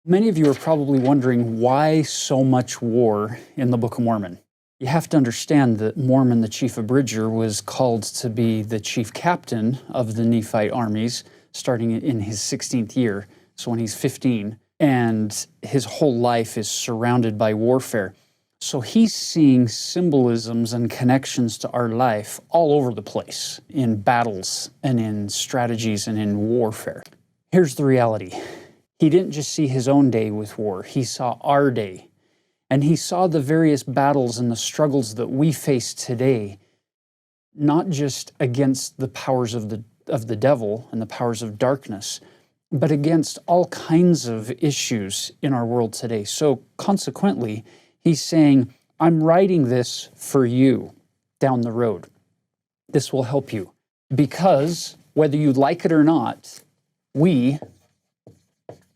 Many of you are probably wondering why so much war in the Book of Mormon. You have to understand that Mormon, the chief abridger, was called to be the chief captain of the Nephite armies starting in his 16th year, so when he's 15, and his whole life is surrounded by warfare. So he's seeing symbolisms and connections to our life all over the place, in battles and in strategies and in warfare. Here's the reality. He didn't just see his own day with war, he saw our day. And he saw the various battles and the struggles that we face today, not just against the powers of the devil and the powers of darkness, but against all kinds of issues in our world today. So consequently, he's saying, I'm writing this for you down the road. This will help you. Because whether you like it or not, we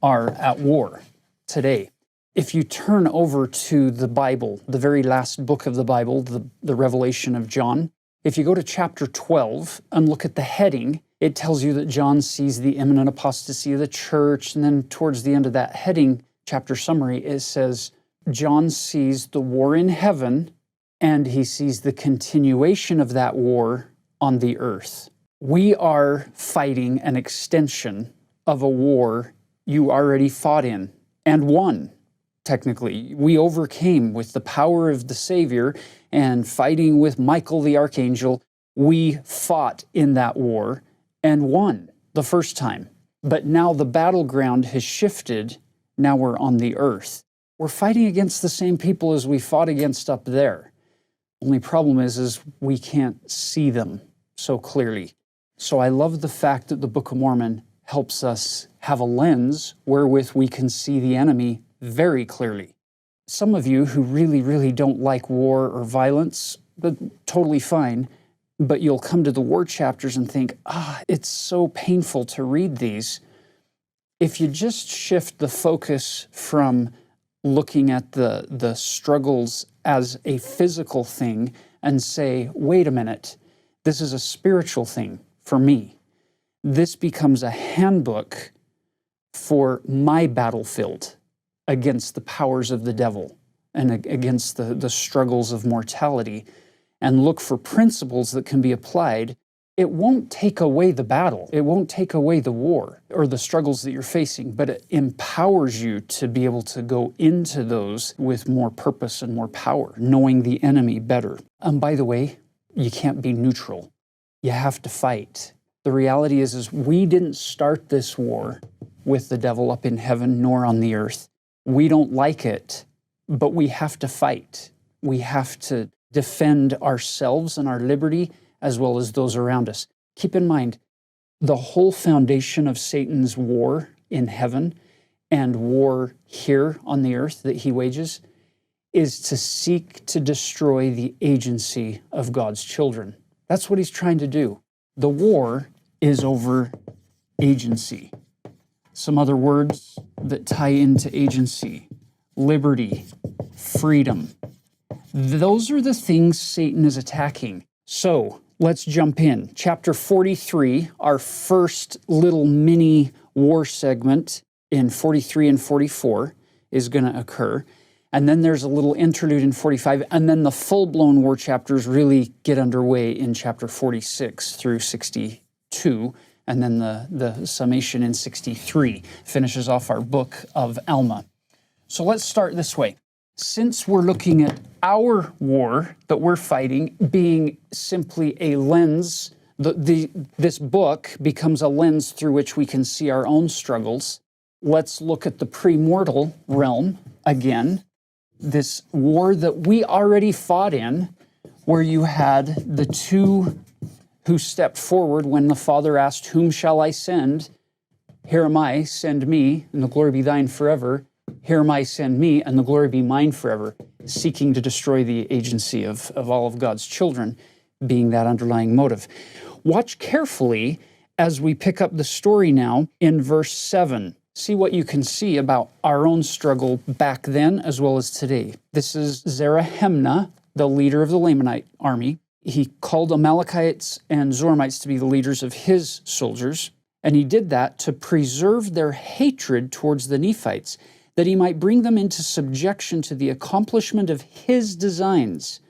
are at war today. If you turn over to the Bible, the very last book of the Bible, the Revelation of John, if you go to chapter 12 and look at the heading, it tells you that John sees the imminent apostasy of the church, and then towards the end of that heading, chapter summary, it says, John sees the war in heaven, and he sees the continuation of that war on the earth. We are fighting an extension of a war you already fought in and won. Technically, we overcame with the power of the Savior and fighting with Michael the Archangel. We fought in that war and won the first time. But now the battleground has shifted. Now we're on the earth. We're fighting against the same people as we fought against up there. Only problem is we can't see them so clearly. So I love the fact that the Book of Mormon helps us have a lens wherewith we can see the enemy very clearly. Some of you who really don't like war or violence, but totally fine, but you'll come to the war chapters and think, it's so painful to read these. If you just shift the focus from looking at the struggles as a physical thing and say, wait a minute, this is a spiritual thing for me. This becomes a handbook for my battlefield against the powers of the devil and against the struggles of mortality, and look for principles that can be applied. It won't take away the battle. It won't take away the war or the struggles that you're facing, but it empowers you to be able to go into those with more purpose and more power, knowing the enemy better. And by the way, you can't be neutral. You have to fight. The reality is we didn't start this war with the devil up in heaven nor on the earth. We don't like it, but we have to fight. We have to defend ourselves and our liberty as well as those around us. Keep in mind, the whole foundation of Satan's war in heaven and war here on the earth that he wages is to seek to destroy the agency of God's children. That's what he's trying to do. The war is over agency. Some other words that tie into agency: liberty, freedom. Those are the things Satan is attacking. So let's jump in. Chapter 43, our first little mini war segment in 43 and 44 is going to occur. And then there's a little interlude in 45, and then the full-blown war chapters really get underway in chapter 46 through 62, and then the summation in 63 finishes off our book of Alma. So let's start this way. Since we're looking at our war that we're fighting being simply a lens, this book becomes a lens through which we can see our own struggles. Let's look at the premortal realm again. This war that we already fought in, where you had the two who stepped forward when the Father asked, "Whom shall I send? Here am I, send me, and the glory be thine forever. Here am I, send me, and the glory be mine forever," seeking to destroy the agency of all of God's children, being that underlying motive. Watch carefully as we pick up the story now in verse 7. See what you can see about our own struggle back then as well as today. This is Zerahemnah, the leader of the Lamanite army. He called Amalekites and Zoramites to be the leaders of his soldiers. And he did that to preserve their hatred towards the Nephites, that he might bring them into subjection to the accomplishment of his designs.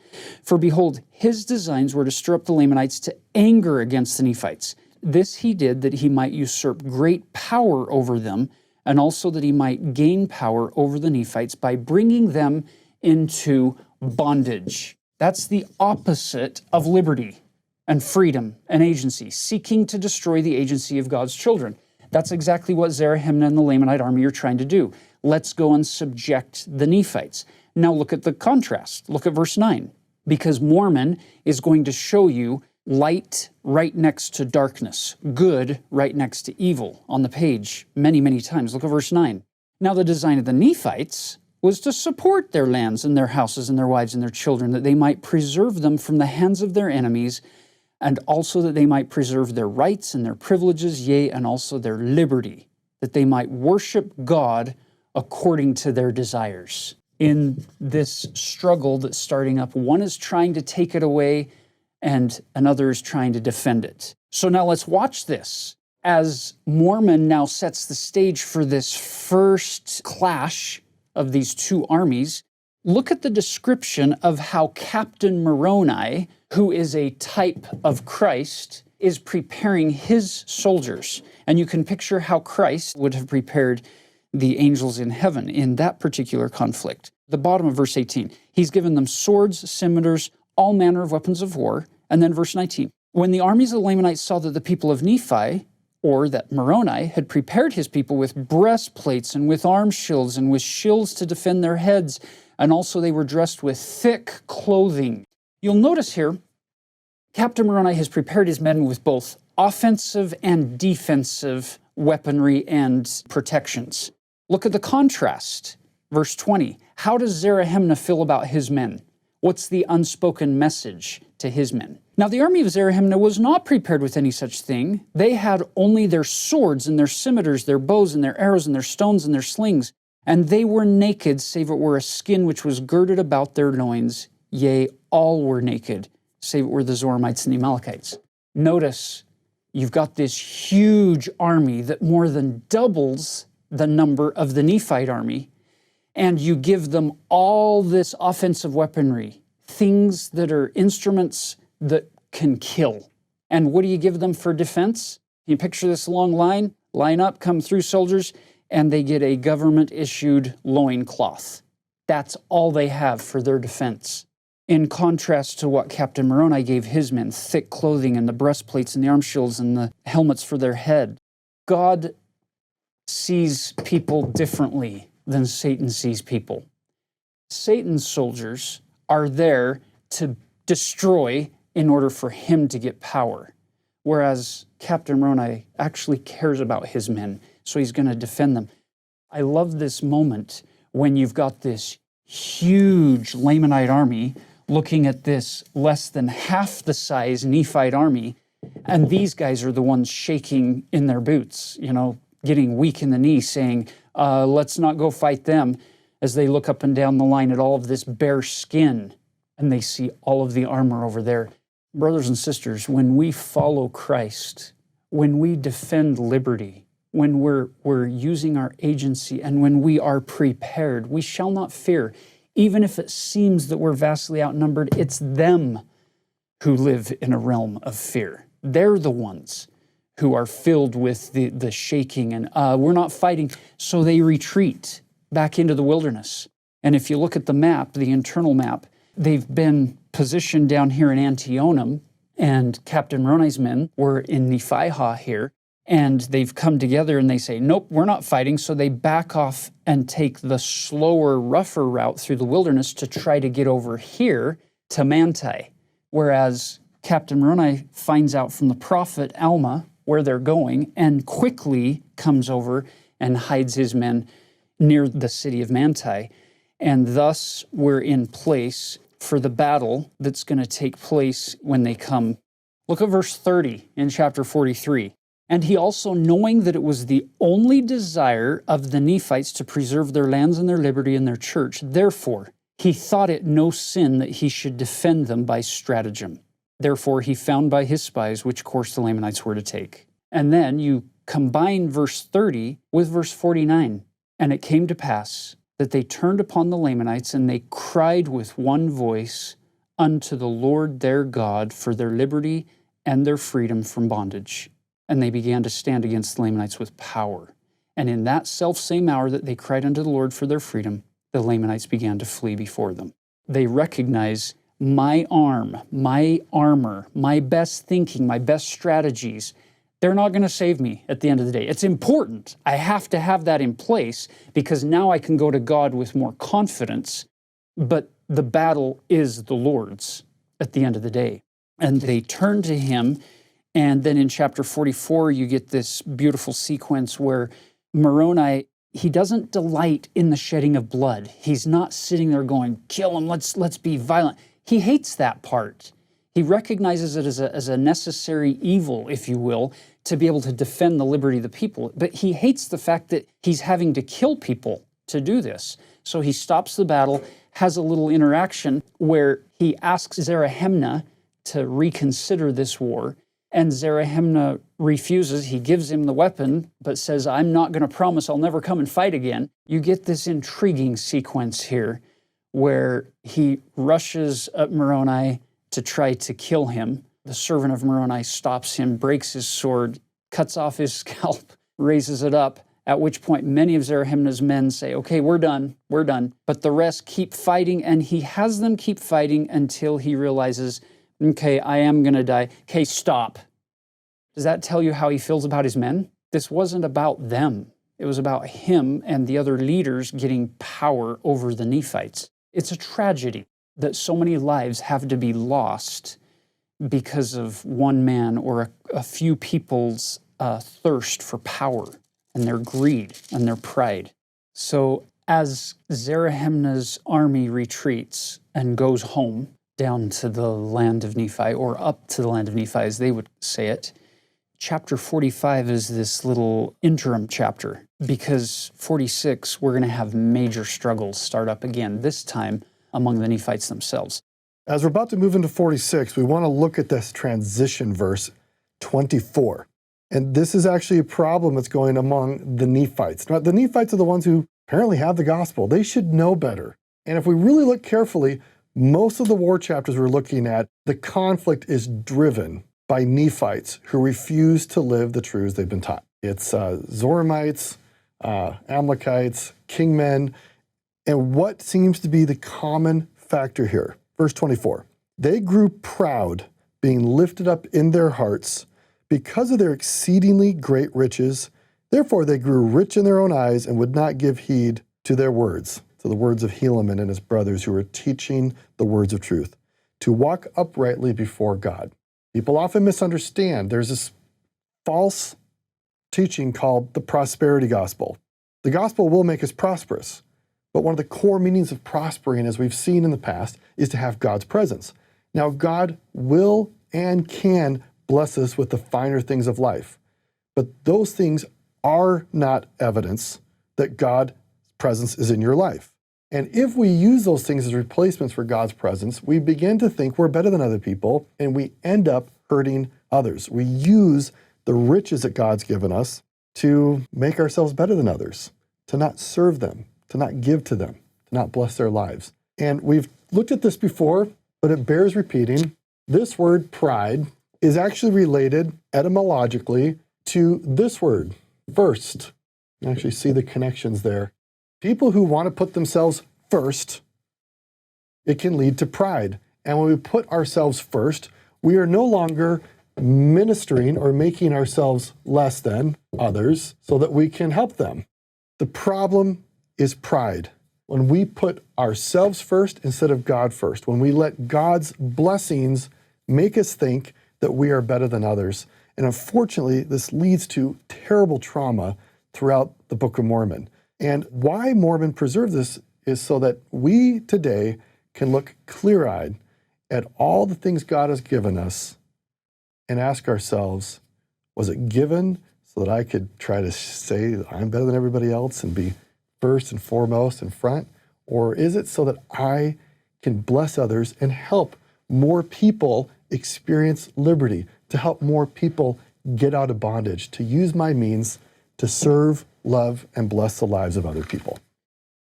For behold, his designs were to stir up the Lamanites to anger against the Nephites. This he did that he might usurp great power over them, and also that he might gain power over the Nephites by bringing them into bondage. That's the opposite of liberty and freedom and agency, seeking to destroy the agency of God's children. That's exactly what Zerahemnah and the Lamanite army are trying to do. Let's go and subject the Nephites. Now look at the contrast. Look at verse 9. Because Mormon is going to show you light right next to darkness, good right next to evil on the page many, many times. Look at verse 9. Now the design of the Nephites was to support their lands and their houses and their wives and their children, that they might preserve them from the hands of their enemies, and also that they might preserve their rights and their privileges, yea, and also their liberty, that they might worship God according to their desires. In this struggle that's starting up, one is trying to take it away and another is trying to defend it. So now let's watch this as Mormon now sets the stage for this first clash of these two armies. Look at the description of how Captain Moroni, who is a type of Christ, is preparing his soldiers. And you can picture how Christ would have prepared the angels in heaven in that particular conflict. The bottom of verse 18, he's given them swords, scimitars, all manner of weapons of war. And then verse 19, when the armies of the Lamanites saw that the people of Nephi, or that Moroni, had prepared his people with breastplates and with arm shields and with shields to defend their heads, and also they were dressed with thick clothing. You'll notice here, Captain Moroni has prepared his men with both offensive and defensive weaponry and protections. Look at the contrast. Verse 20, how does Zerahemnah feel about his men? What's the unspoken message to his men? Now, the army of Zerahemnah was not prepared with any such thing. They had only their swords and their scimitars, their bows and their arrows and their stones and their slings. And they were naked, save it were a skin which was girded about their loins. Yea, all were naked, save it were the Zoramites and the Amalekites. Notice, you've got this huge army that more than doubles the number of the Nephite army, and you give them all this offensive weaponry, things that are instruments that can kill. And what do you give them for defense? You picture this long line up, come through soldiers, and they get a government-issued loincloth. That's all they have for their defense. In contrast to what Captain Moroni gave his men, thick clothing and the breastplates and the arm shields and the helmets for their head. God sees people differently than Satan sees people. Satan's soldiers are there to destroy in order for him to get power, whereas Captain Moroni actually cares about his men, so he's going to defend them. I love this moment when you've got this huge Lamanite army looking at this less than half the size Nephite army, and these guys are the ones shaking in their boots, getting weak in the knee, saying, let's not go fight them, as they look up and down the line at all of this bare skin, and they see all of the armor over there. Brothers and sisters, when we follow Christ, when we defend liberty, when we're using our agency, and when we are prepared, we shall not fear. Even if it seems that we're vastly outnumbered, it's them who live in a realm of fear. They're the ones who are filled with the shaking and we're not fighting. So they retreat back into the wilderness. And if you look at the map, the internal map, they've been positioned down here in Antionum, and Captain Moroni's men were in Nephihah here, and they've come together and they say, nope, we're not fighting. So they back off and take the slower, rougher route through the wilderness to try to get over here to Manti. Whereas Captain Moroni finds out from the prophet Alma where they're going and quickly comes over and hides his men near the city of Manti. And thus we're in place for the battle that's going to take place when they come. Look at verse 30 in chapter 43. And he also, knowing that it was the only desire of the Nephites to preserve their lands and their liberty and their church, therefore he thought it no sin that he should defend them by stratagem. Therefore he found by his spies which course the Lamanites were to take. And then you combine verse 30 with verse 49. And it came to pass that they turned upon the Lamanites, and they cried with one voice unto the Lord their God for their liberty and their freedom from bondage. And they began to stand against the Lamanites with power. And in that selfsame hour that they cried unto the Lord for their freedom, the Lamanites began to flee before them. They recognize my arm, my armor, my best thinking, my best strategies, they're not going to save me at the end of the day. It's important. I have to have that in place because now I can go to God with more confidence, but the battle is the Lord's at the end of the day. And they turn to him, and then in chapter 44, you get this beautiful sequence where Moroni, he doesn't delight in the shedding of blood. He's not sitting there going, kill him, let's be violent. He hates that part. He recognizes it as a necessary evil, if you will, to be able to defend the liberty of the people. But he hates the fact that he's having to kill people to do this. So he stops the battle, has a little interaction where he asks Zerahemnah to reconsider this war, and Zerahemnah refuses. He gives him the weapon, but says, I'm not going to promise I'll never come and fight again. You get this intriguing sequence here where he rushes at Moroni to try to kill him. The servant of Moroni stops him, breaks his sword, cuts off his scalp, raises it up, at which point many of Zerahemnah's men say, okay, we're done. But the rest keep fighting, and he has them keep fighting until he realizes, okay, I am going to die. Okay, stop. Does that tell you how he feels about his men? This wasn't about them. It was about him and the other leaders getting power over the Nephites. It's a tragedy that so many lives have to be lost because of one man or a few people's thirst for power and their greed and their pride. So as Zerahemnah's army retreats and goes home down to the land of Nephi, or up to the land of Nephi as they would say it, chapter 45 is this little interim chapter, because 46, we're going to have major struggles start up again, this time among the Nephites themselves. As we're about to move into 46, we want to look at this transition verse 24. And this is actually a problem that's going among the Nephites. Now, the Nephites are the ones who apparently have the gospel. They should know better. And if we really look carefully, most of the war chapters we're looking at, the conflict is driven by Nephites who refuse to live the truths they've been taught. It's Zoramites, Amalekites, kingmen, and what seems to be the common factor here. Verse 24, they grew proud, being lifted up in their hearts because of their exceedingly great riches. Therefore they grew rich in their own eyes and would not give heed to their words, to the words of Helaman and his brothers who were teaching the words of truth, to walk uprightly before God. People often misunderstand. There's this false teaching called the prosperity gospel. The gospel will make us prosperous. But one of the core meanings of prospering, as we've seen in the past, is to have God's presence. Now, God will and can bless us with the finer things of life. But those things are not evidence that God's presence is in your life. And if we use those things as replacements for God's presence, we begin to think we're better than other people, and we end up hurting others. We use the riches that God's given us to make ourselves better than others, to not serve them, to not give to them, to not bless their lives. And we've looked at this before, but it bears repeating. This word pride is actually related etymologically to this word, first. You actually see the connections there. People who want to put themselves first, it can lead to pride. And when we put ourselves first, we are no longer ministering or making ourselves less than others so that we can help them. The problem is pride. When we put ourselves first instead of God first, when we let God's blessings make us think that we are better than others. And unfortunately, this leads to terrible trauma throughout the Book of Mormon. And why Mormon preserve this is so that we today can look clear-eyed at all the things God has given us and ask ourselves, was it given so that I could try to say I'm better than everybody else and be first and foremost in front? Or is it so that I can bless others and help more people experience liberty, to help more people get out of bondage, to use my means to serve, love, and bless the lives of other people.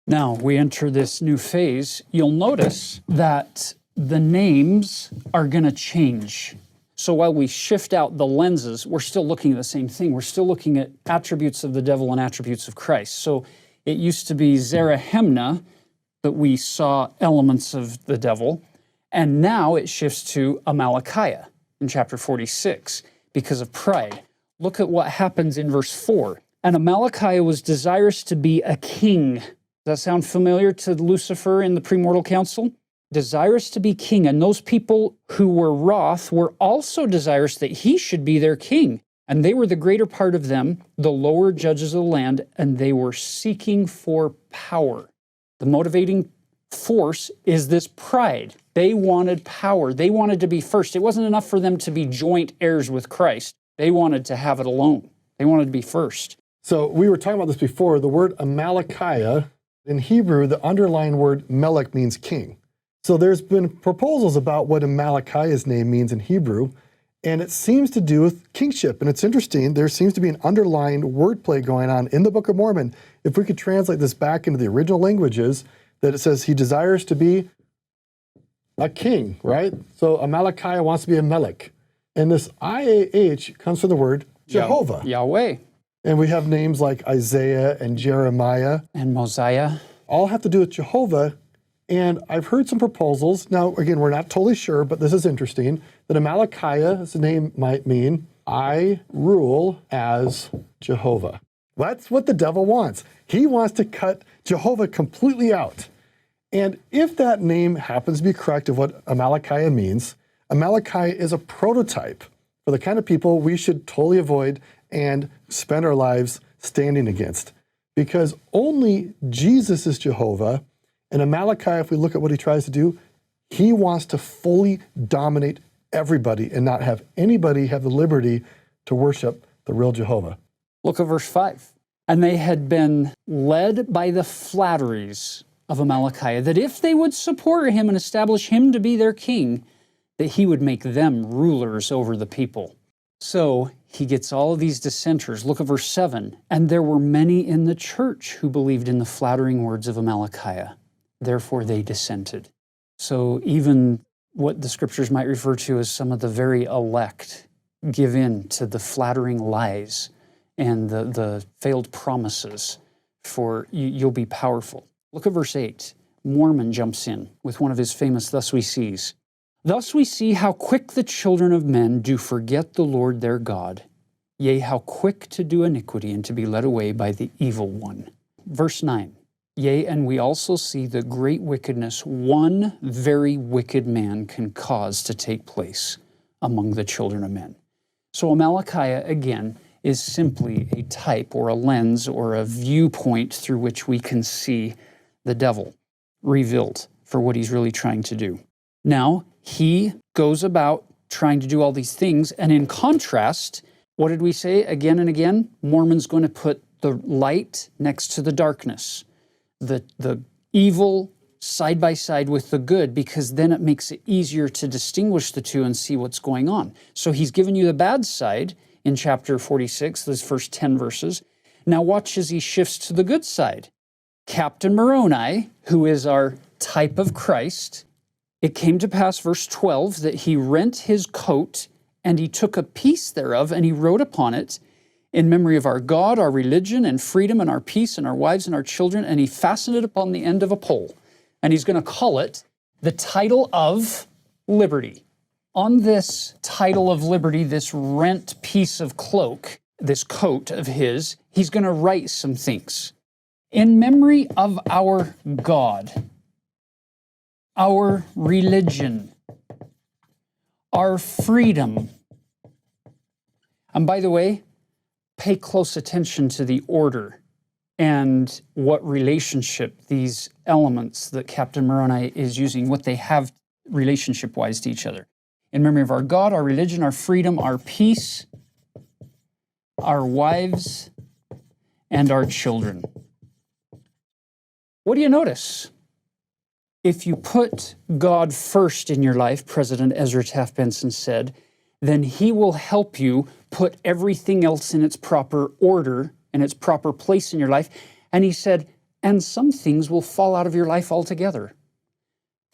Now we enter this new phase. You'll notice that the names are going to change. So while we shift out the lenses, we're still looking at the same thing. We're still looking at attributes of the devil and attributes of Christ. So it used to be Zerahemnah that we saw elements of the devil, and now it shifts to Amalickiah in chapter 46 because of pride. Look at what happens in verse 4. And Amalickiah was desirous to be a king. Does that sound familiar to Lucifer in the premortal council? Desirous to be king, and those people who were wroth were also desirous that he should be their king. And they were the greater part of them, the lower judges of the land, and they were seeking for power. The motivating force is this pride. They wanted power. They wanted to be first. It wasn't enough for them to be joint heirs with Christ. They wanted to have it alone. They wanted to be first. So we were talking about this before. The word Amalickiah, in Hebrew, the underlying word melech means king. So there's been proposals about what Amalickiah's name means in Hebrew, and it seems to do with kingship. And it's interesting, there seems to be an underlying wordplay going on in the Book of Mormon. If we could translate this back into the original languages, that it says he desires to be a king, right? So Amalickiah wants to be a melech. And this IAH comes from the word Jehovah. Yahweh. And we have names like Isaiah and Jeremiah. And Mosiah. All have to do with Jehovah. And I've heard some proposals. Now, again, we're not totally sure, but this is interesting, that Amalickiah's name might mean, I rule as Jehovah. That's what the devil wants. He wants to cut Jehovah completely out. And if that name happens to be correct of what Amalickiah means, Amalickiah is a prototype for the kind of people we should totally avoid and spend our lives standing against. Because only Jesus is Jehovah, and Amalickiah, if we look at what he tries to do, he wants to fully dominate everybody and not have anybody have the liberty to worship the real Jehovah. Look at verse 5. And they had been led by the flatteries of Amalickiah, that if they would support him and establish him to be their king, that he would make them rulers over the people. So he gets all of these dissenters. Look at verse 7. And there were many in the church who believed in the flattering words of Amalickiah. Therefore they dissented. So even what the scriptures might refer to as some of the very elect give in to the flattering lies and the failed promises for you'll be powerful. Look at verse 8. Mormon jumps in with one of his famous thus we sees. Thus we see how quick the children of men do forget the Lord their God, yea, how quick to do iniquity and to be led away by the evil one. Verse 9. Yea, and we also see the great wickedness one very wicked man can cause to take place among the children of men. So Amalickiah, again, is simply a type or a lens or a viewpoint through which we can see the devil revealed for what he's really trying to do. Now, he goes about trying to do all these things, and in contrast, what did we say again and again? Mormon's going to put the light next to the darkness, the evil side by side with the good, because then it makes it easier to distinguish the two and see what's going on. So he's given you the bad side in chapter 46, those first 10 verses. Now watch as he shifts to the good side. Captain Moroni, who is our type of Christ, it came to pass, verse 12, that he rent his coat, and he took a piece thereof, and he wrote upon it, in memory of our God, our religion, and freedom, and our peace, and our wives, and our children, and he fastened it upon the end of a pole. And he's going to call it the title of liberty. On this title of liberty, this rent piece of cloak, this coat of his, he's going to write some things. In memory of our God, our religion, our freedom. And by the way, pay close attention to the order and what relationship these elements that Captain Moroni is using, what they have relationship-wise to each other. In memory of our God, our religion, our freedom, our peace, our wives, and our children. What do you notice? If you put God first in your life, President Ezra Taft Benson said, then he will help you put everything else in its proper order and its proper place in your life. And he said, and some things will fall out of your life altogether.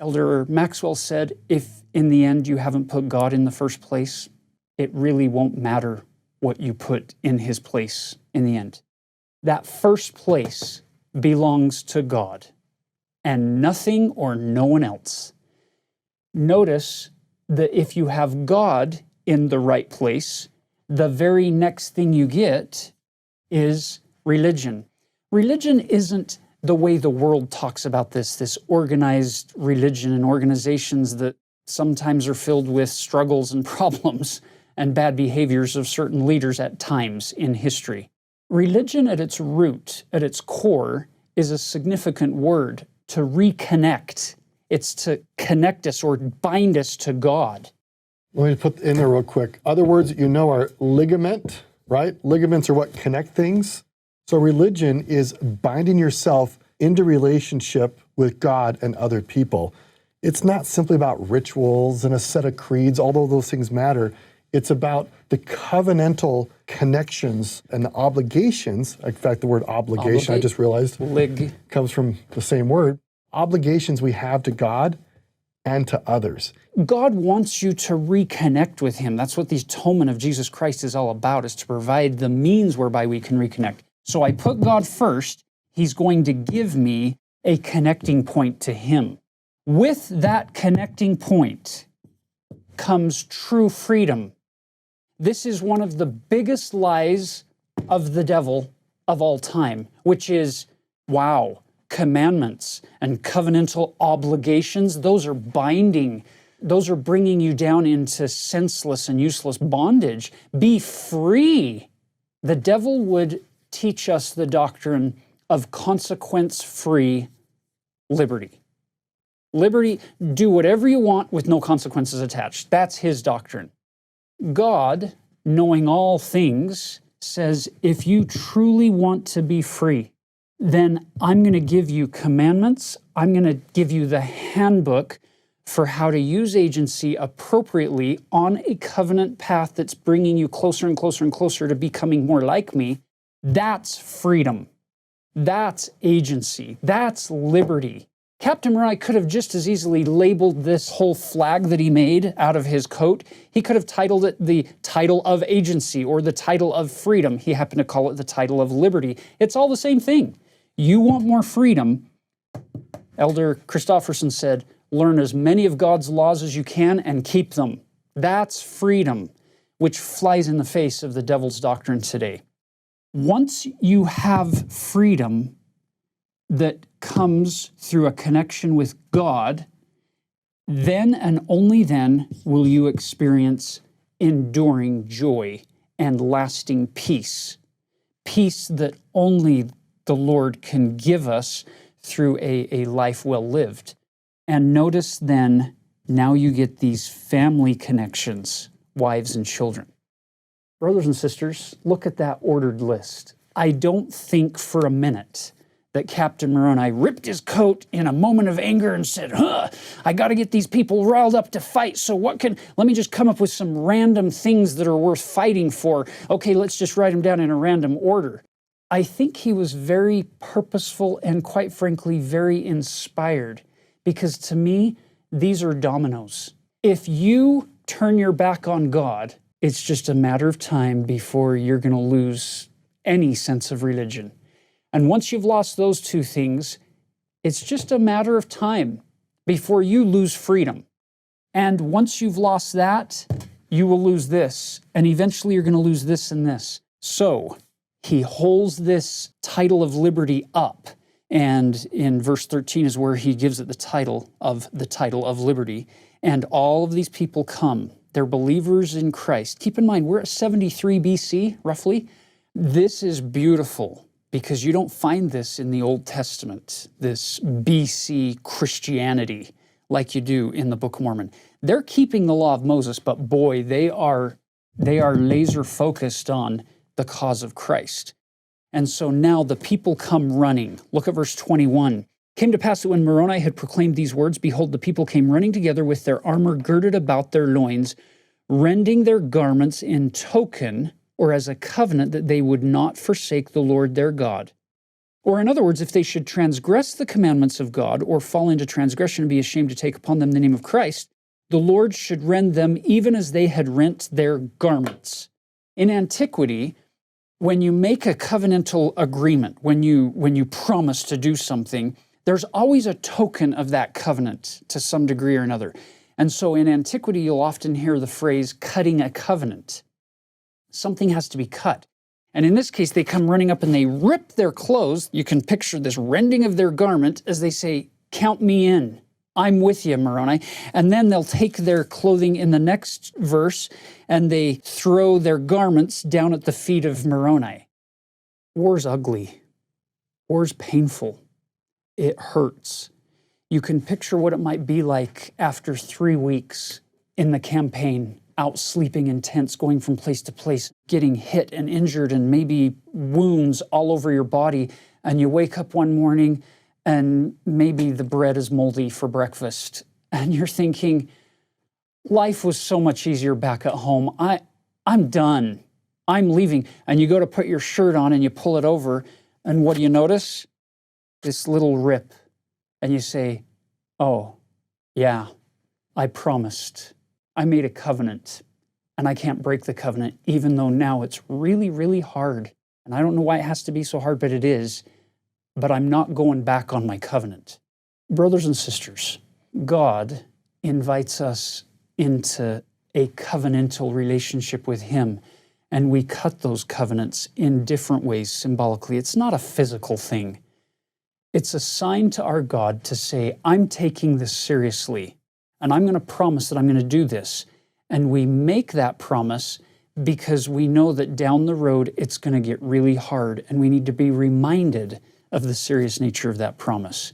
Elder Maxwell said, if in the end you haven't put God in the first place, it really won't matter what you put in his place in the end. That first place belongs to God and nothing or no one else. Notice that if you have God in the right place, the very next thing you get is religion. Religion isn't the way the world talks about this organized religion and organizations that sometimes are filled with struggles and problems and bad behaviors of certain leaders at times in history. Religion at its root, at its core, is a significant word, to reconnect. It's to connect us or bind us to God. Let me put in there real quick. Other words that you know are ligament, right? Ligaments are what connect things. So religion is binding yourself into relationship with God and other people. It's not simply about rituals and a set of creeds, although those things matter. It's about the covenantal connections and the obligations. In fact, the word obligation, I just realized, comes from the same word. Obligations we have to God and to others. God wants you to reconnect with him. That's what the atonement of Jesus Christ is all about, is to provide the means whereby we can reconnect. So I put God first. He's going to give me a connecting point to him. With that connecting point comes true freedom. This is one of the biggest lies of the devil of all time, which is, wow, commandments and covenantal obligations, those are binding. Those are bringing you down into senseless and useless bondage. Be free. The devil would teach us the doctrine of consequence-free liberty. Liberty, do whatever you want with no consequences attached. That's his doctrine. God, knowing all things, says, if you truly want to be free, then I'm going to give you commandments. I'm going to give you the handbook for how to use agency appropriately on a covenant path that's bringing you closer and closer and closer to becoming more like me. That's freedom. That's agency. That's liberty. Captain Moroni could have just as easily labeled this whole flag that he made out of his coat. He could have titled it the title of agency or the title of freedom. He happened to call it the title of liberty. It's all the same thing. You want more freedom, Elder Christofferson said, learn as many of God's laws as you can and keep them. That's freedom, which flies in the face of the devil's doctrine today. Once you have freedom that comes through a connection with God, then and only then will you experience enduring joy and lasting peace. Peace that only the Lord can give us through a life well lived. And notice then, now you get these family connections, wives and children. Brothers and sisters, look at that ordered list. I don't think for a minute that Captain Moroni ripped his coat in a moment of anger and said, I got to get these people riled up to fight, so let me just come up with some random things that are worth fighting for. Okay, let's just write them down in a random order. I think he was very purposeful and, quite frankly, very inspired, because to me, these are dominoes. If you turn your back on God, it's just a matter of time before you're going to lose any sense of religion. And once you've lost those two things, it's just a matter of time before you lose freedom. And once you've lost that, you will lose this. And eventually you're going to lose this and this. So he holds this title of liberty up. And in verse 13 is where he gives it the title of liberty. And all of these people come. They're believers in Christ. Keep in mind, we're at 73 BC, roughly. This is beautiful because you don't find this in the Old Testament, this BC Christianity like you do in the Book of Mormon. They're keeping the law of Moses, but boy, they are laser focused on the cause of Christ. And so now the people come running. Look at verse 21. Came to pass that when Moroni had proclaimed these words, behold, the people came running together with their armor girded about their loins, rending their garments in token or as a covenant that they would not forsake the Lord their God. Or in other words, if they should transgress the commandments of God or fall into transgression and be ashamed to take upon them the name of Christ, the Lord should rend them even as they had rent their garments. In antiquity, when you make a covenantal agreement, when you promise to do something, there's always a token of that covenant to some degree or another. And so in antiquity, you'll often hear the phrase cutting a covenant. Something has to be cut. And in this case, they come running up and they rip their clothes. You can picture this rending of their garment as they say, "Count me in. I'm with you, Moroni." And then they'll take their clothing in the next verse and they throw their garments down at the feet of Moroni. War's ugly. War's painful. It hurts. You can picture what it might be like after 3 weeks in the campaign, out sleeping in tents, going from place to place, getting hit and injured and maybe wounds all over your body. And you wake up one morning and maybe the bread is moldy for breakfast. And you're thinking, life was so much easier back at home. I'm done. I'm leaving. And you go to put your shirt on and you pull it over. And what do you notice? This little rip. And you say, "Oh, yeah, I promised. I made a covenant. And I can't break the covenant, even though now it's really, really hard. And I don't know why it has to be so hard, but it is. But I'm not going back on my covenant." Brothers and sisters, God invites us into a covenantal relationship with Him, and we cut those covenants in different ways symbolically. It's not a physical thing. It's a sign to our God to say, "I'm taking this seriously, and I'm going to promise that I'm going to do this." And we make that promise because we know that down the road it's going to get really hard, and we need to be reminded of the serious nature of that promise.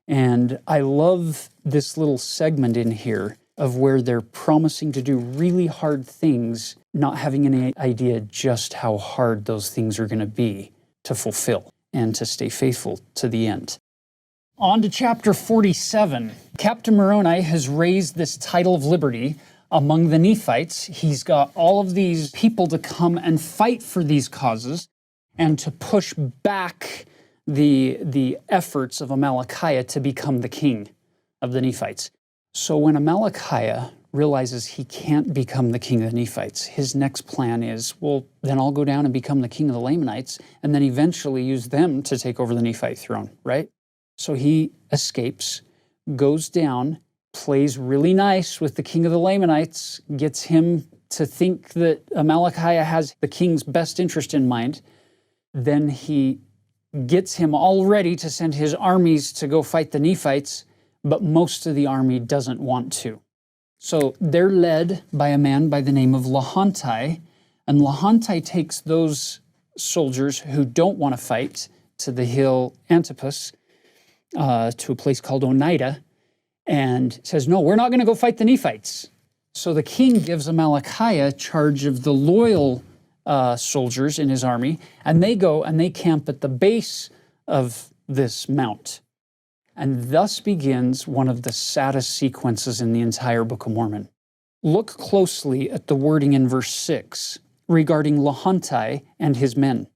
And I love this little segment in here of where they're promising to do really hard things, not having any idea just how hard those things are going to be to fulfill and to stay faithful to the end. On to chapter 47. Captain Moroni has raised this title of liberty among the Nephites. He's got all of these people to come and fight for these causes and to push back the efforts of Amalickiah to become the king of the Nephites. So when Amalickiah realizes he can't become the king of the Nephites, his next plan is, well, then I'll go down and become the king of the Lamanites and then eventually use them to take over the Nephite throne, right? So he escapes, goes down, plays really nice with the king of the Lamanites, gets him to think that Amalickiah has the king's best interest in mind. Then he gets him all ready to send his armies to go fight the Nephites, but most of the army doesn't want to. So they're led by a man by the name of Lehonti, and Lehonti takes those soldiers who don't want to fight to the hill Antipas, to a place called Oneida, and says, "No, we're not going to go fight the Nephites." So the king gives Amalickiah charge of the loyal soldiers in his army, and they go and they camp at the base of this mount. And thus begins one of the saddest sequences in the entire Book of Mormon. Look closely at the wording in verse 6 regarding Lehonti and his men.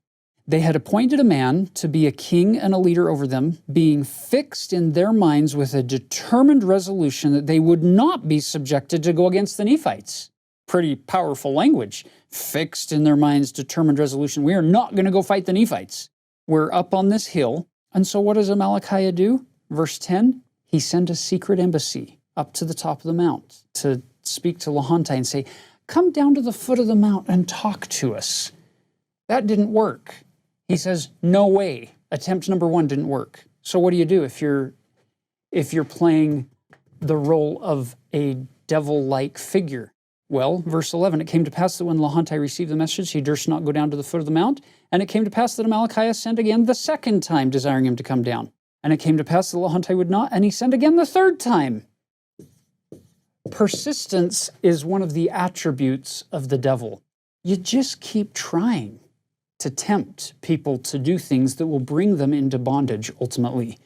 They had appointed a man to be a king and a leader over them, being fixed in their minds with a determined resolution that they would not be subjected to go against the Nephites. Pretty powerful language. Fixed in their minds, determined resolution. We are not going to go fight the Nephites. We're up on this hill. And so what does Amalickiah do? Verse 10, he sent a secret embassy up to the top of the mount to speak to Lehonti and say, "Come down to the foot of the mount and talk to us." That didn't work. He says, "No way." Attempt number 1 didn't work. So what do you do if you're playing the role of a devil-like figure? Well, verse 11, it came to pass that when Lehonti received the message, he durst not go down to the foot of the mount. And it came to pass that Amalickiah sent again the second time, desiring him to come down. And it came to pass that Lehonti would not, and he sent again the third time. Persistence is one of the attributes of the devil. You just keep trying to tempt people to do things that will bring them into bondage ultimately.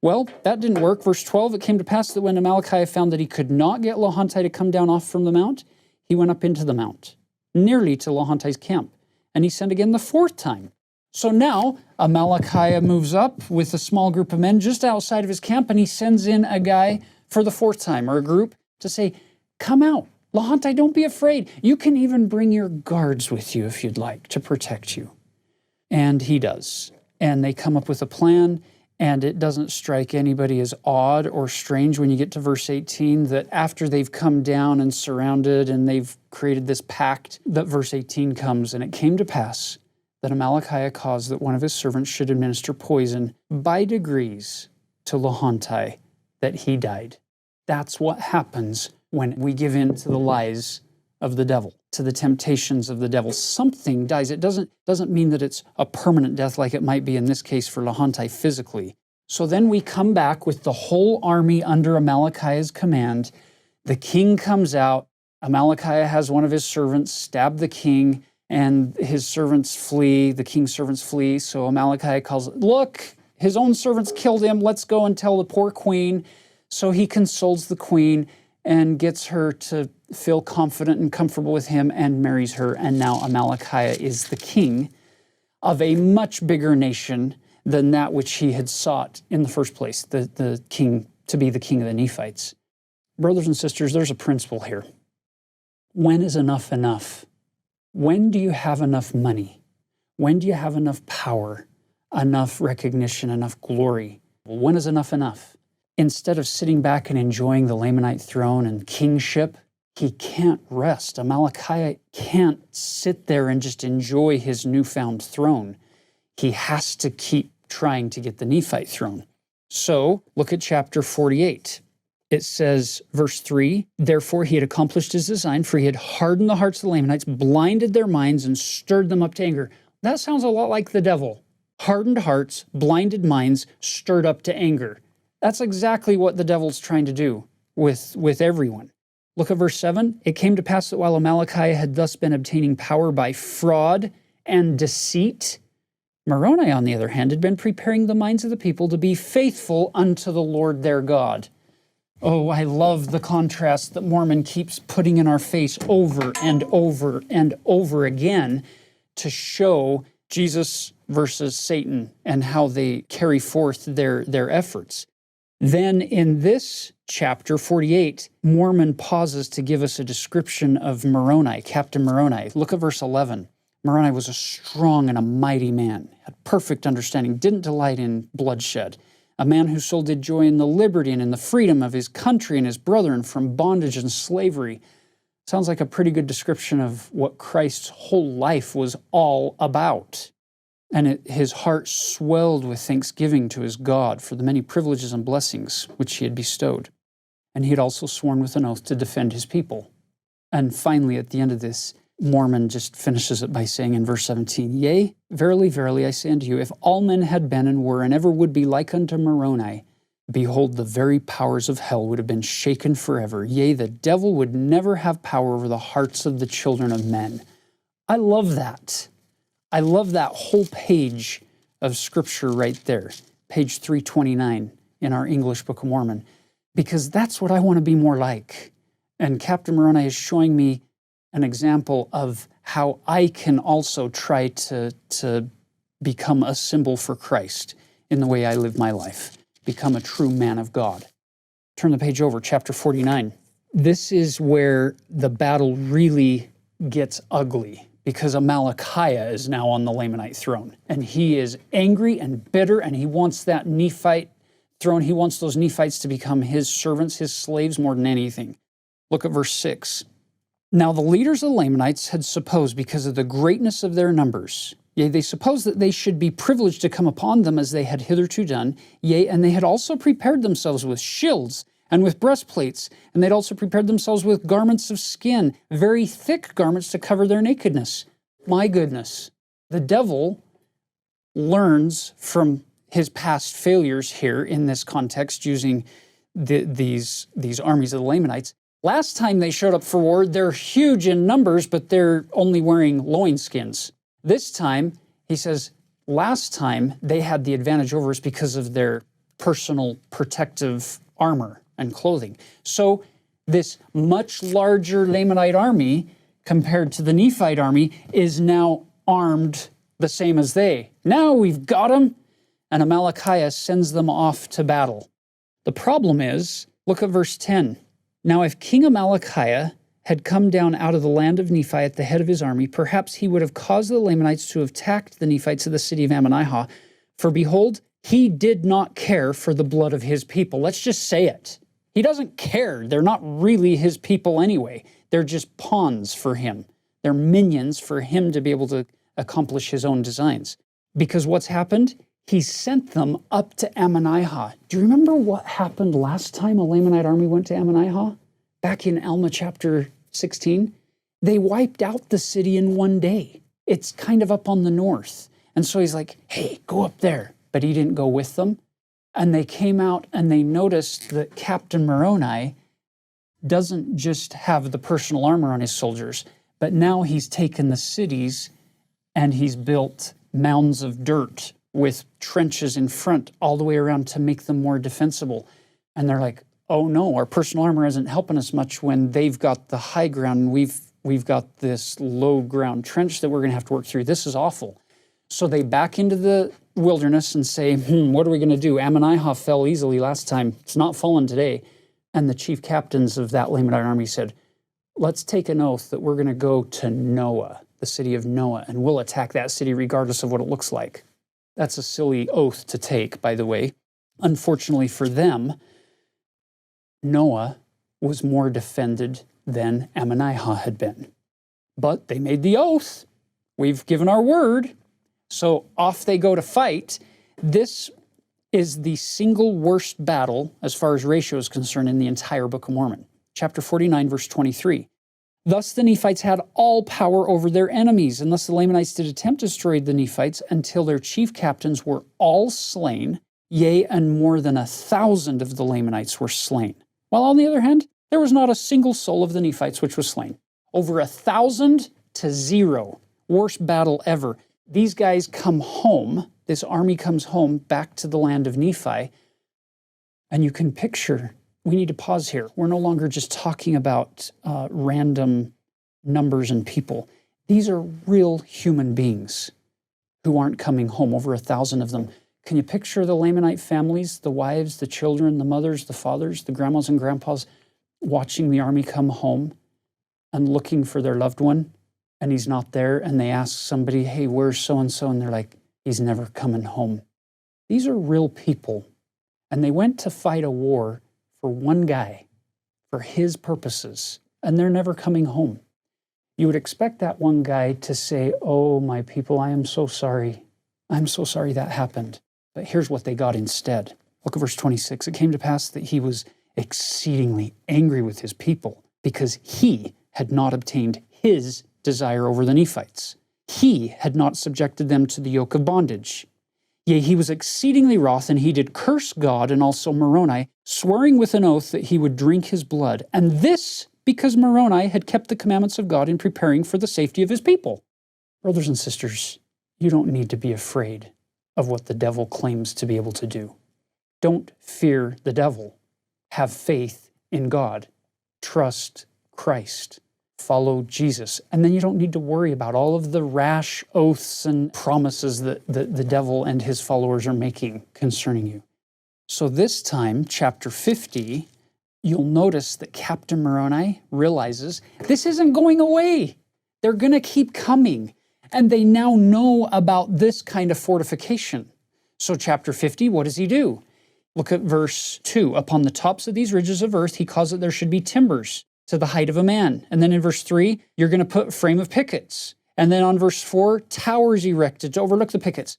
Well, that didn't work. Verse 12, it came to pass that when Amalickiah found that he could not get Lehonti to come down off from the mount, he went up into the mount, nearly to Lehonti's camp, and he sent again the fourth time. So now Amalickiah moves up with a small group of men just outside of his camp, and he sends in a guy for the fourth time, or a group, to say, come out. Lehonti, don't be afraid. You can even bring your guards with you if you'd like to protect you. And he does. And they come up with a plan, and it doesn't strike anybody as odd or strange when you get to verse 18 that after they've come down and surrounded and they've created this pact, that verse 18 comes, and it came to pass that Amalickiah caused that one of his servants should administer poison by degrees to Lehonti, that he died. That's what happens when we give in to the lies of the devil, to the temptations of the devil. Something dies. It doesn't mean that it's a permanent death like it might be in this case for Lehonti physically. So then we come back with the whole army under Amalickiah's command. The king comes out. Amalickiah has one of his servants stab the king, and his servants flee. The king's servants flee. So Amalickiah calls, look, his own servants killed him. Let's go and tell the poor queen. So he consoles the queen and gets her to feel confident and comfortable with him and marries her. And now Amalickiah is the king of a much bigger nation than that which he had sought in the first place, the king, to be the king of the Nephites. Brothers and sisters, there's a principle here. When is enough enough? When do you have enough money? When do you have enough power, enough recognition, enough glory? When is enough enough? Instead of sitting back and enjoying the Lamanite throne and kingship, he can't rest. Amalickiah can't sit there and just enjoy his newfound throne. He has to keep trying to get the Nephite throne. So look at chapter 48. It says, verse 3, therefore he had accomplished his design, for he had hardened the hearts of the Lamanites, blinded their minds, and stirred them up to anger. That sounds a lot like the devil. Hardened hearts, blinded minds, stirred up to anger. That's exactly what the devil's trying to do with everyone. Look at verse 7. It came to pass that while Amalickiah had thus been obtaining power by fraud and deceit, Moroni, on the other hand, had been preparing the minds of the people to be faithful unto the Lord their God. Oh, I love the contrast that Mormon keeps putting in our face over and over and over again to show Jesus versus Satan and how they carry forth their efforts. Then in this chapter 48, Mormon pauses to give us a description of Moroni, Captain Moroni. Look at verse 11. Moroni was a strong and a mighty man, had perfect understanding, didn't delight in bloodshed. A man whose soul did joy in the liberty and in the freedom of his country and his brethren from bondage and slavery. Sounds like a pretty good description of what Christ's whole life was all about. And his heart swelled with thanksgiving to his God for the many privileges and blessings which he had bestowed. And he had also sworn with an oath to defend his people. And finally, at the end of this, Mormon just finishes it by saying in verse 17, yea, verily, verily, I say unto you, if all men had been and were and ever would be like unto Moroni, behold, the very powers of hell would have been shaken forever. Yea, the devil would never have power over the hearts of the children of men. I love that. I love that whole page of Scripture right there, page 329 in our English Book of Mormon, because that's what I want to be more like. And Captain Moroni is showing me an example of how I can also try to become a symbol for Christ in the way I live my life, become a true man of God. Turn the page over, chapter 49. This is where the battle really gets ugly, because Amalickiah is now on the Lamanite throne, and he is angry and bitter, and he wants that Nephite throne. He wants those Nephites to become his servants, his slaves, more than anything. Look at verse 6. Now the leaders of the Lamanites had supposed, because of the greatness of their numbers, yea, they supposed that they should be privileged to come upon them as they had hitherto done, yea, and they had also prepared themselves with shields and with breastplates, and they'd also prepared themselves with garments of skin, very thick garments to cover their nakedness. My goodness, the devil learns from his past failures here in this context using these armies of the Lamanites. Last time they showed up for war, they're huge in numbers, but they're only wearing loinskins. This time, he says, last time they had the advantage over us because of their personal protective armor and clothing. So This much larger Lamanite army compared to the Nephite army is now armed the same as they. Now we've got them, and Amalickiah sends them off to battle. The problem is, look at verse 10. Now if King Amalickiah had come down out of the land of Nephi at the head of his army, perhaps he would have caused the Lamanites to have attacked the Nephites of the city of Amalickiah. For behold, he did not care for the blood of his people. Let's just say it. He doesn't care. They're not really his people anyway. They're just pawns for him. They're minions for him to be able to accomplish his own designs. Because what's happened? He sent them up to Amalickiah. Do you remember what happened last time a Lamanite army went to Amalickiah? Back in Alma chapter 16, they wiped out the city in one day. It's kind of up on the north. And so he's like, hey, go up there. But he didn't go with them. And they came out and they noticed that Captain Moroni doesn't just have the personal armor on his soldiers, but now he's taken the cities and he's built mounds of dirt with trenches in front all the way around to make them more defensible. And they're like, oh no, our personal armor isn't helping us much when they've got the high ground and we've got this low ground trench that we're going to have to work through. This is awful. So they back into the wilderness and say, what are we going to do? Amalickiah fell easily last time. It's not fallen today. And the chief captains of that Lamanite army said, let's take an oath that we're going to go to Noah, the city of Noah, and we'll attack that city regardless of what it looks like. That's a silly oath to take, by the way. Unfortunately for them, Noah was more defended than Amalickiah had been. But they made the oath. We've given our word. So off they go to fight. This is the single worst battle, as far as ratio is concerned, in the entire Book of Mormon. Chapter 49, verse 23. Thus the Nephites had all power over their enemies, and thus the Lamanites did attempt to destroy the Nephites until their chief captains were all slain, yea, and more than 1,000 of the Lamanites were slain. While on the other hand, there was not a single soul of the Nephites which was slain. Over 1,000 to 0. Worst battle ever. These guys come home, this army comes home back to the land of Nephi, and you can picture, we need to pause here. We're no longer just talking about random numbers and people. These are real human beings who aren't coming home, over 1,000 of them. Can you picture the Lamanite families, the wives, the children, the mothers, the fathers, the grandmas and grandpas watching the army come home and looking for their loved one, and he's not there, and they ask somebody, hey, where's so-and-so? And they're like, he's never coming home. These are real people, and they went to fight a war for one guy, for his purposes, and they're never coming home. You would expect that one guy to say, oh, my people, I am so sorry. I'm so sorry that happened. But here's what they got instead. Look at verse 26. It came to pass that he was exceedingly angry with his people because he had not obtained his desire over the Nephites. He had not subjected them to the yoke of bondage. Yea, he was exceedingly wroth, and he did curse God and also Moroni, swearing with an oath that he would drink his blood. And this because Moroni had kept the commandments of God in preparing for the safety of his people. Brothers and sisters, you don't need to be afraid of what the devil claims to be able to do. Don't fear the devil. Have faith in God. Trust Christ. Follow Jesus. And then you don't need to worry about all of the rash oaths and promises that the devil and his followers are making concerning you. So this time, chapter 50, you'll notice that Captain Moroni realizes this isn't going away. They're going to keep coming. And they now know about this kind of fortification. So chapter 50, what does he do? Look at verse 2. Upon the tops of these ridges of earth, he caused that there should be timbers to the height of a man. And then in verse 3, you're going to put frame of pickets. And then on verse 4, towers erected to overlook the pickets.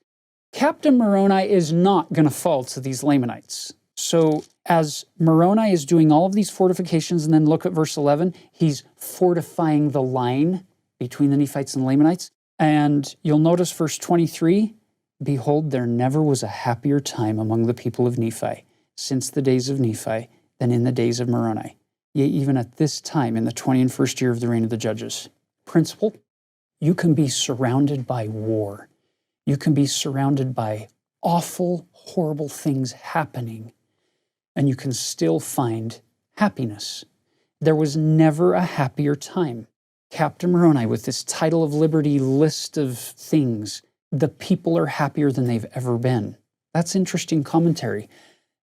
Captain Moroni is not going to fall to these Lamanites. So as Moroni is doing all of these fortifications, and then look at verse 11, he's fortifying the line between the Nephites and the Lamanites. And you'll notice verse 23, behold, there never was a happier time among the people of Nephi since the days of Nephi than in the days of Moroni. Yea, even at this time in the 21st year of the reign of the judges. Principle, you can be surrounded by war. You can be surrounded by awful, horrible things happening, and you can still find happiness. There was never a happier time. Captain Moroni, with this title of liberty list of things, the people are happier than they've ever been. That's interesting commentary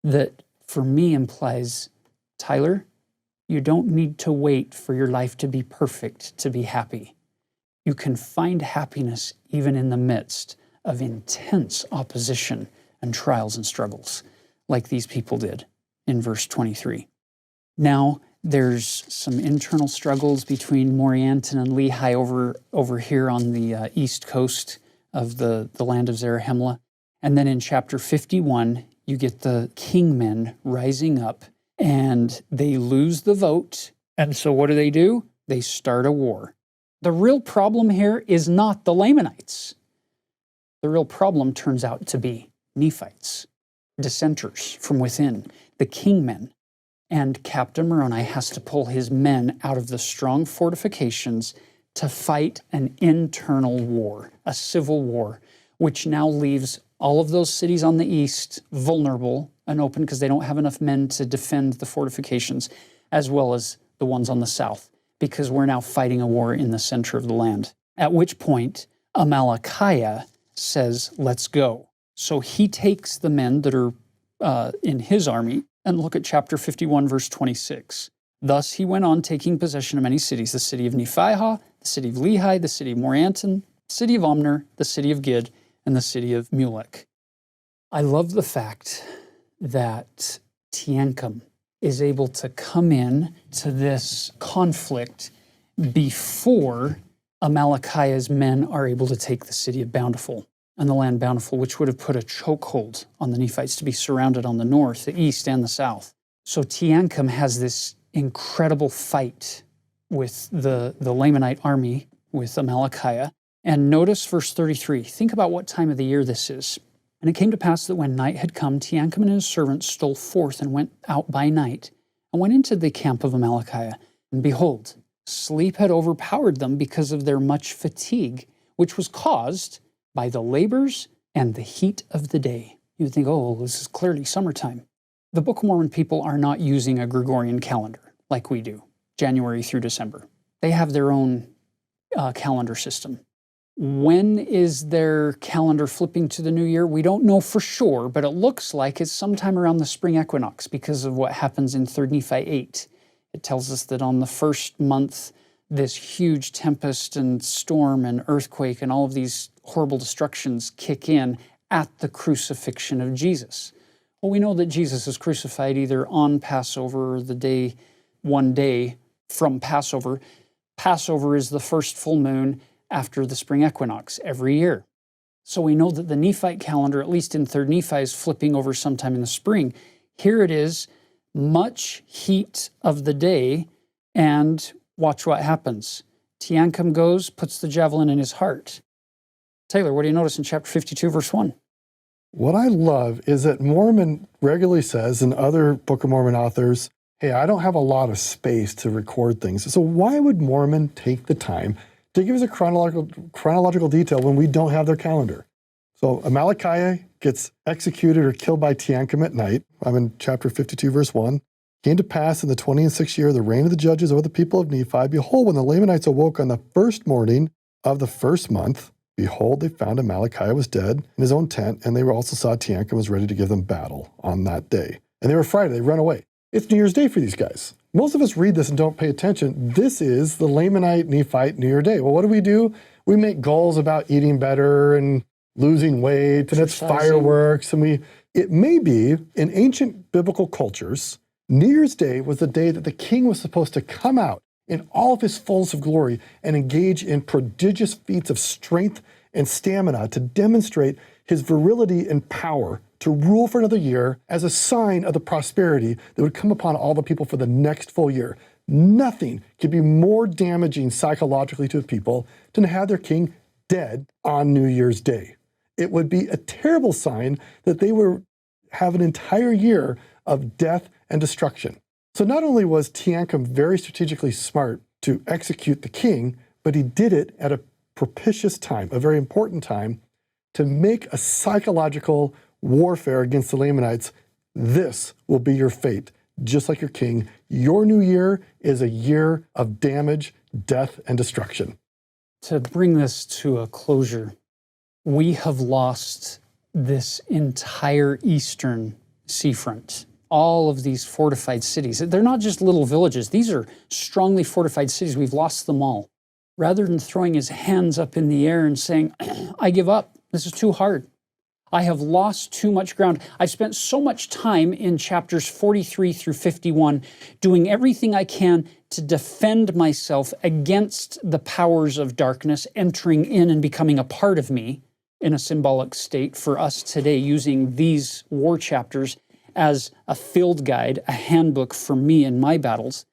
that for me implies, Tyler, you don't need to wait for your life to be perfect to be happy. You can find happiness even in the midst of intense opposition and trials and struggles, like these people did in verse 23. Now, there's some internal struggles between Morianton and Lehi over here on the east coast of the land of Zerahemnah. And then in chapter 51, you get the kingmen rising up, and they lose the vote. And so what do? They start a war. The real problem here is not the Lamanites. The real problem turns out to be Nephites, dissenters from within, the kingmen. And Captain Moroni has to pull his men out of the strong fortifications to fight an internal war, a civil war, which now leaves all of those cities on the east vulnerable and open because they don't have enough men to defend the fortifications, as well as the ones on the south, because we're now fighting a war in the center of the land. At which point, Amalickiah says, let's go. So he takes the men that are in his army, and look at chapter 51, verse 26. Thus he went on taking possession of many cities, the city of Nephihah, the city of Lehi, the city of Morianton, the city of Omner, the city of Gid, and the city of Mulek. I love the fact that Teancum is able to come in to this conflict before Amalickiah's men are able to take the city of Bountiful and the land Bountiful, which would have put a chokehold on the Nephites to be surrounded on the north, the east, and the south. So Teancum has this incredible fight with the Lamanite army, with Amalickiah. And notice verse 33. Think about what time of the year this is. And it came to pass that when night had come, Teancum and his servants stole forth and went out by night, and went into the camp of Amalickiah. And behold, sleep had overpowered them because of their much fatigue, which was caused by the labors and the heat of the day. You would think, oh, this is clearly summertime. The Book of Mormon people are not using a Gregorian calendar like we do, January through December. They have their own calendar system. When is their calendar flipping to the new year? We don't know for sure, but it looks like it's sometime around the spring equinox because of what happens in 3 Nephi 8. It tells us that on the first month, this huge tempest and storm and earthquake and all of these horrible destructions kick in at the crucifixion of Jesus. Well, we know that Jesus is crucified either on Passover or one day from Passover. Passover is the first full moon after the spring equinox every year. So we know that the Nephite calendar, at least in 3 Nephi, is flipping over sometime in the spring. Here it is, much heat of the day, and watch what happens. Teancum goes, puts the javelin in his heart. Taylor, what do you notice in chapter 52, verse 1? What I love is that Mormon regularly says, and other Book of Mormon authors, hey, I don't have a lot of space to record things. So why would Mormon take the time to give us a chronological detail when we don't have their calendar? So Amalickiah gets executed or killed by Teancum at night. I'm in chapter 52, verse 1. Came to pass in the 26th year, the reign of the judges over the people of Nephi, behold, when the Lamanites awoke on the first morning of the first month, behold, they found Amalickiah was dead in his own tent, and they also saw Teancum was ready to give them battle on that day. And they were frightened, they ran away. It's New Year's Day for these guys. Most of us read this and don't pay attention. This is the Lamanite Nephite New Year Day. Well, what do? We make goals about eating better and losing weight, and it's fireworks. And it may be, in ancient biblical cultures, New Year's Day was the day that the king was supposed to come out in all of his fullness of glory and engage in prodigious feats of strength and stamina to demonstrate his virility and power to rule for another year as a sign of the prosperity that would come upon all the people for the next full year. Nothing could be more damaging psychologically to the people than to have their king dead on New Year's Day. It would be a terrible sign that they would have an entire year of death and destruction. So not only was Teancum very strategically smart to execute the king, but he did it at a propitious time, a very important time, to make a psychological warfare against the Lamanites. This will be your fate. just like your king. Your new year is a year of damage, death, and destruction. To bring this to a closure, we have lost this entire eastern seafront. All of these fortified cities. They're not just little villages. These are strongly fortified cities. We've lost them all. Rather than throwing his hands up in the air and saying, I give up. This is too hard. I have lost too much ground. I've spent so much time in chapters 43 through 51 doing everything I can to defend myself against the powers of darkness entering in and becoming a part of me in a symbolic state for us today, using these war chapters as a field guide, a handbook for me in my battles.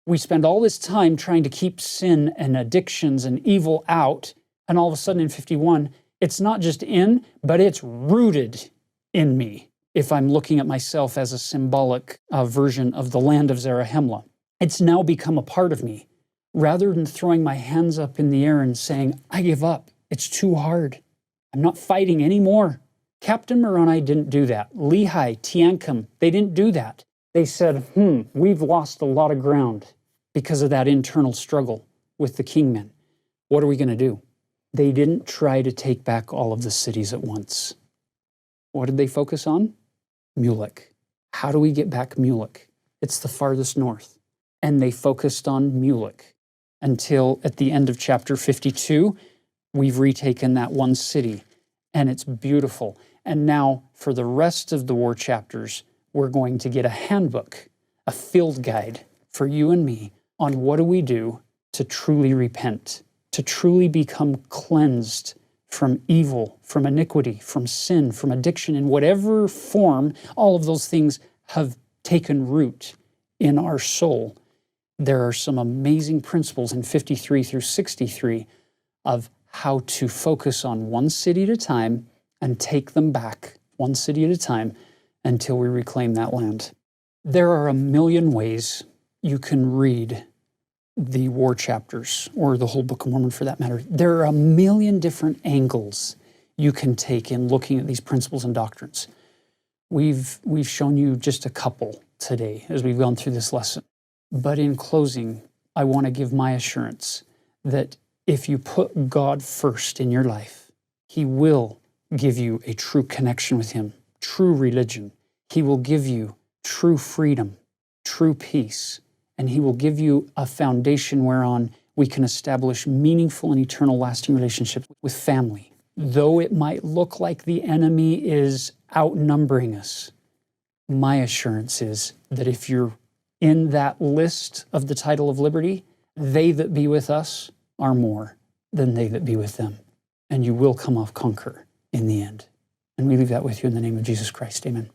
We spend all this time trying to keep sin and addictions and evil out, and all of a sudden in 51, it's not just in, but it's rooted in me if I'm looking at myself as a symbolic version of the land of Zerahemnah. It's now become a part of me. Rather than throwing my hands up in the air and saying, I give up, it's too hard, I'm not fighting anymore. Captain Moroni didn't do that. Lehi, Teancum, they didn't do that. They said, we've lost a lot of ground because of that internal struggle with the kingmen. What are we going to do? They didn't try to take back all of the cities at once. What did they focus on? Mulek. How do we get back Mulek? It's the farthest north. And they focused on Mulek until at the end of chapter 52, we've retaken that one city, and it's beautiful. And now, for the rest of the war chapters, we're going to get a handbook, a field guide for you and me on what do we do to truly repent, to truly become cleansed from evil, from iniquity, from sin, from addiction, in whatever form all of those things have taken root in our soul. There are some amazing principles in 53 through 63 of how to focus on one city at a time and take them back one city at a time until we reclaim that land. There are a million ways you can read the war chapters, or the whole Book of Mormon for that matter. There are a million different angles you can take in looking at these principles and doctrines. We've shown you just a couple today as we've gone through this lesson. But in closing, I want to give my assurance that if you put God first in your life, He will give you a true connection with Him, true religion. He will give you true freedom, true peace, and He will give you a foundation whereon we can establish meaningful and eternal lasting relationships with family. Though it might look like the enemy is outnumbering us, my assurance is that if you're in that list of the title of liberty, they that be with us are more than they that be with them. And you will come off conqueror in the end. And we leave that with you in the name of Jesus Christ. Amen.